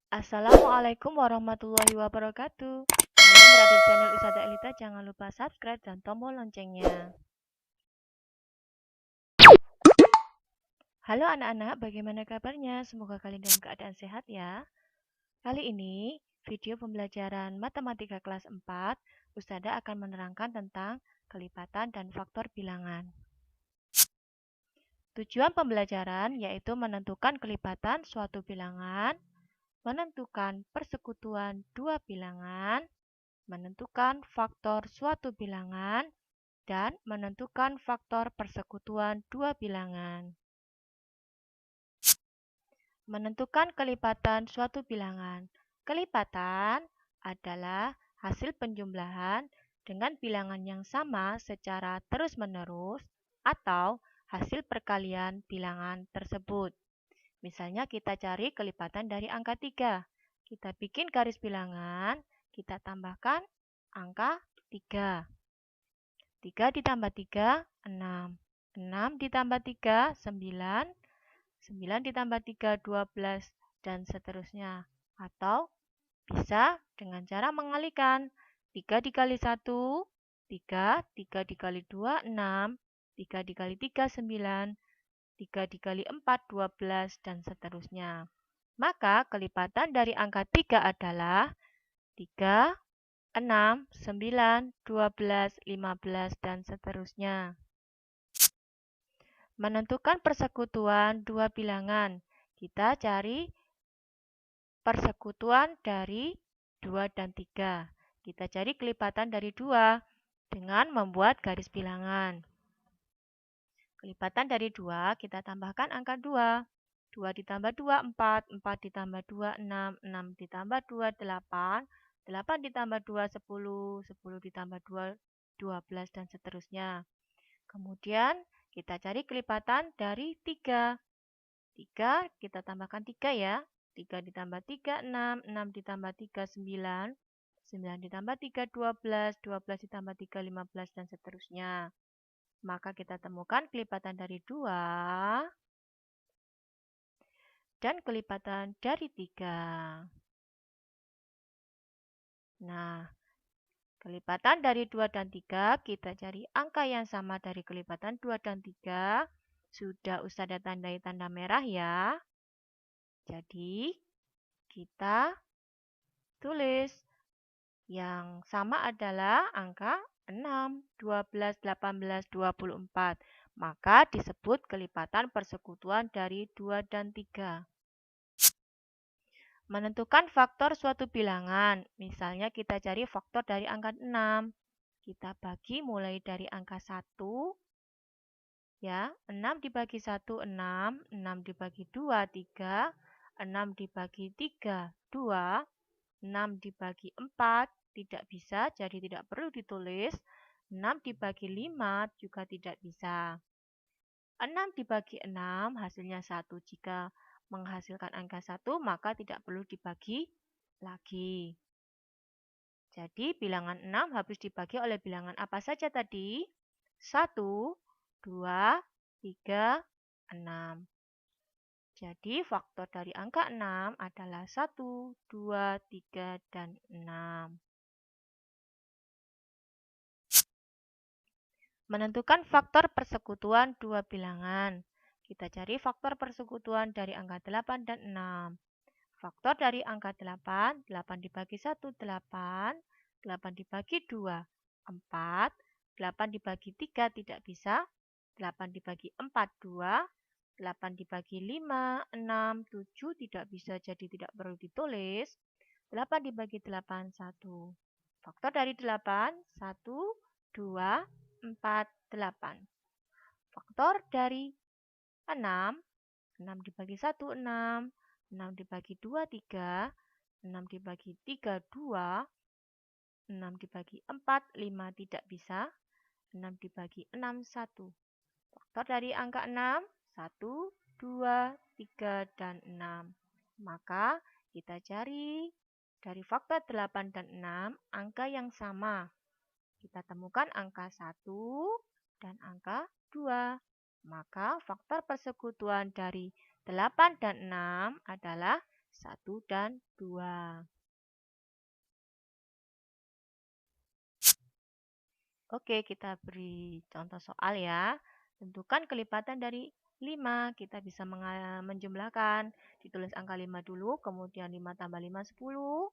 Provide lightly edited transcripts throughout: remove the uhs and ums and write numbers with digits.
Assalamualaikum warahmatullahi wabarakatuh. Kalian berada di channel Usada Elita, jangan lupa subscribe dan tombol loncengnya. Halo anak-anak, bagaimana kabarnya? Semoga kalian dalam keadaan sehat ya. Kali ini, video pembelajaran Matematika kelas 4, Ustada akan menerangkan tentang kelipatan dan faktor bilangan. Tujuan pembelajaran yaitu menentukan kelipatan suatu bilangan, menentukan persekutuan dua bilangan, menentukan faktor suatu bilangan, dan menentukan faktor persekutuan dua bilangan. Menentukan kelipatan suatu bilangan. Kelipatan adalah hasil penjumlahan dengan bilangan yang sama secara terus-menerus atau hasil perkalian bilangan tersebut. Misalnya kita cari kelipatan dari angka 3. Kita bikin garis bilangan, kita tambahkan angka 3. 3 ditambah 3, 6. 6 ditambah 3, 9. 9 ditambah 3, 12, dan seterusnya. Atau bisa dengan cara mengalihkan. 3 dikali 1, 3. 3 dikali 2, 6. 3 dikali 3, 9. 3 dikali 4, 12, dan seterusnya. Maka kelipatan dari angka 3 adalah 3, 6, 9, 12, 15, dan seterusnya. Menentukan persekutuan dua bilangan. Kita cari persekutuan dari 2 dan 3. Kita cari kelipatan dari 2 dengan membuat garis bilangan. Kelipatan dari 2, kita tambahkan angka 2. 2 ditambah 2, 4. 4 ditambah 2, 6. 6 ditambah 2, 8. 8 ditambah 2, 10. 10 ditambah 2, 12, dan seterusnya. Kemudian kita cari kelipatan dari 3. 3 kita tambahkan 3 ya. 3 ditambah 3, 6. 6 ditambah 3, 9. 9 ditambah 3, 12. 12 ditambah 3, 15, dan seterusnya. Maka kita temukan kelipatan dari 2 dan kelipatan dari 3. Nah, kelipatan dari 2 dan 3, kita cari angka yang sama dari kelipatan 2 dan 3. Sudah Ustazah tandai tanda merah ya. Jadi, kita tulis yang sama adalah angka 6, 12, 18, 24. Maka disebut kelipatan persekutuan dari 2 dan 3. Menentukan faktor suatu bilangan. Misalnya kita cari faktor dari angka 6. Kita bagi mulai dari angka 1. Ya, 6 dibagi 1, 6. 6 dibagi 2, 3. 6 dibagi 3, 2. 6 dibagi 4 tidak bisa, jadi tidak perlu ditulis. 6 dibagi 5 juga tidak bisa. 6 dibagi 6 hasilnya 1. Jika menghasilkan angka 1, maka tidak perlu dibagi lagi. Jadi bilangan 6 harus dibagi oleh bilangan apa saja tadi? 1, 2, 3, 6. Jadi faktor dari angka 6 adalah 1, 2, 3, dan 6. Menentukan faktor persekutuan dua bilangan. Kita cari faktor persekutuan dari angka 8 dan 6. Faktor dari angka 8, 8 dibagi 1, 8. 8 dibagi 2, 4. 8 dibagi 3 tidak bisa. 8 dibagi 4, 2. 8 dibagi 5, 6, 7 tidak bisa, jadi tidak perlu ditulis. 8 dibagi 8, 1. Faktor dari 8, 1, 2, 4, 8. Faktor dari 6, 6 dibagi 1, 6. 6 dibagi 2, 3. 6 dibagi 3, 2. 6 dibagi 4, 5 tidak bisa. 6 dibagi 6, 1. Faktor dari angka 6, 1, 2, 3, dan 6. Maka kita cari dari faktor 8 dan 6 angka yang sama. Kita temukan angka 1 dan angka 2. Maka faktor persekutuan dari 8 dan 6 adalah 1 dan 2. Oke, kita beri contoh soal ya. Tentukan kelipatan dari 5. Kita bisa menjumlahkan. Ditulis angka 5 dulu, kemudian 5 tambah 5, 10.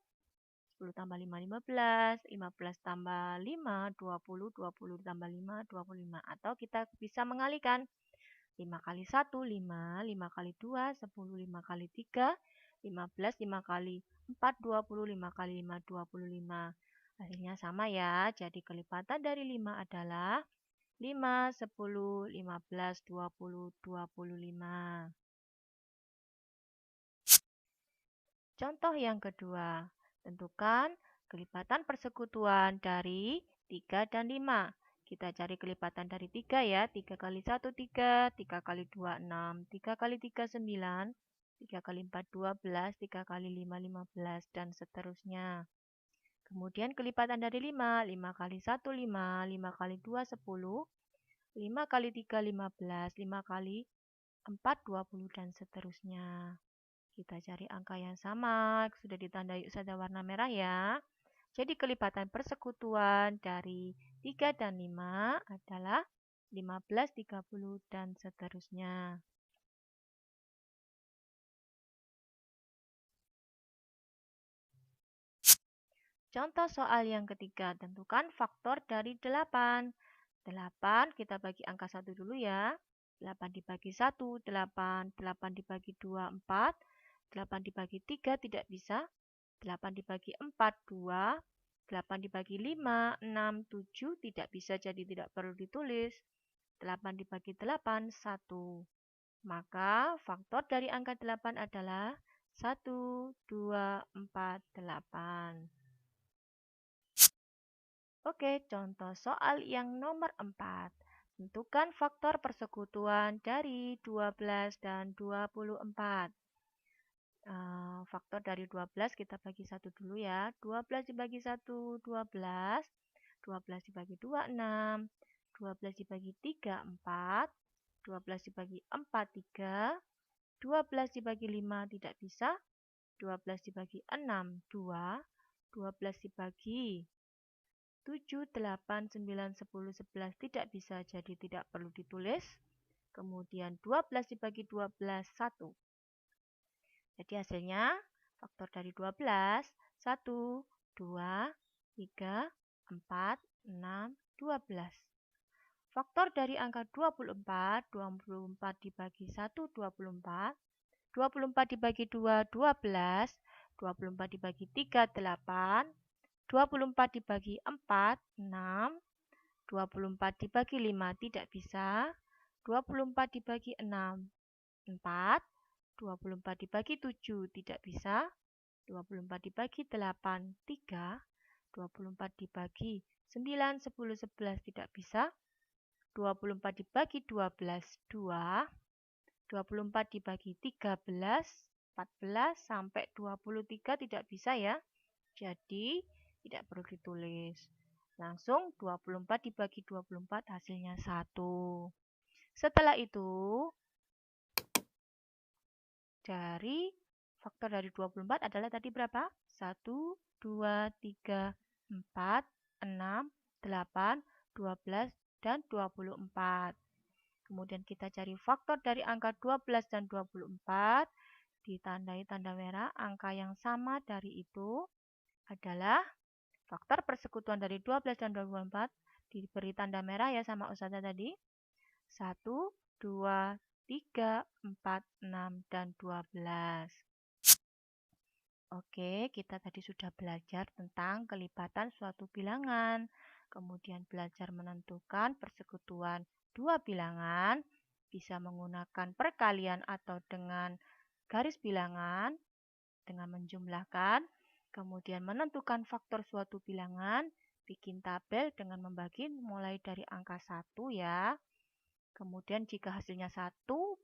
10 tambah 5, 15. 15 tambah 5, 20. 20 tambah 5, 25. Atau kita bisa mengalihkan. 5 kali 1, 5. 5 kali 2, 10. 5 kali 3, 15. 5 kali 4, 20. 5 kali 5, 25. Hasilnya sama ya. Jadi kelipatan dari 5 adalah 5, 10, 15, 20, 25. Contoh yang kedua. Tentukan kelipatan persekutuan dari 3 dan 5. Kita cari kelipatan dari 3 ya. 3 kali 1, 3. 3 kali 2, 6. 3 kali 3, 9. 3 kali 4, 12. 3 kali 5, 15. Dan seterusnya. Kemudian kelipatan dari 5. 5 kali 1, 5. 5 kali 2, 10. 5 kali 3, 15. 5 kali 4, 20. Dan seterusnya. Kita cari angka yang sama. Sudah ditandai usada warna merah ya. Jadi kelipatan persekutuan dari 3 dan 5 adalah 15, 30, dan seterusnya. Contoh soal yang ketiga, tentukan faktor dari 8. 8 kita bagi angka 1 dulu ya. 8 dibagi 1, 8. 8 dibagi 2, 4. 8 dibagi 3 tidak bisa. 8 dibagi 4, 2. 8 dibagi 5, 6, 7. Tidak bisa, jadi tidak perlu ditulis. 8 dibagi 8, 1. Maka faktor dari angka 8 adalah 1, 2, 4, 8. Oke, contoh soal yang nomor 4. Tentukan faktor persekutuan dari 12 dan 24. Faktor dari 12 kita bagi 1 dulu ya. 12 dibagi 1, 12. 12 dibagi 2, 6. 12 dibagi 3, 4. 12 dibagi 4, 3. 12 dibagi 5 tidak bisa. 12 dibagi 6, 2. 12 dibagi 7, 8, 9, 10, 11 tidak bisa, jadi tidak perlu ditulis. Kemudian 12 dibagi 12, 1. Jadi hasilnya faktor dari 12, 1, 2, 3, 4, 6, 12. Faktor dari angka 24, 24 dibagi 1, 24. 24 dibagi 2, 12. 24 dibagi 3, 8. 24 dibagi 4, 6. 24 dibagi 5 tidak bisa. 24 dibagi 6, 4. 24 dibagi 7 tidak bisa. 24 dibagi 8, 3. 24 dibagi 9, 10, 11 tidak bisa. 24 dibagi 12, 2. 24 dibagi 13, 14 sampai 23 tidak bisa ya. Jadi tidak perlu ditulis. Langsung 24 dibagi 24 hasilnya 1. Setelah itu, dari faktor dari 24 adalah tadi berapa? 1, 2, 3, 4, 6, 8, 12, dan 24. Kemudian kita cari faktor dari angka 12 dan 24. Ditandai tanda merah, angka yang sama dari itu adalah faktor persekutuan dari 12 dan 24. Diberi tanda merah ya sama Ustazah tadi. 1, 2, 3, 4, 6, dan 12. Oke, kita tadi sudah belajar tentang kelipatan suatu bilangan. Kemudian belajar menentukan persekutuan dua bilangan. Bisa menggunakan perkalian atau dengan garis bilangan. Dengan menjumlahkan. Kemudian menentukan faktor suatu bilangan. Bikin tabel dengan membagi mulai dari angka 1 ya. Kemudian jika hasilnya 1,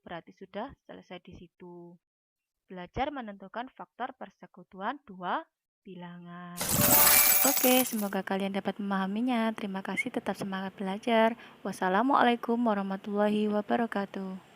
berarti sudah selesai di situ. Belajar menentukan faktor persekutuan dua bilangan. Oke, semoga kalian dapat memahaminya. Terima kasih, tetap semangat belajar. Wassalamualaikum warahmatullahi wabarakatuh.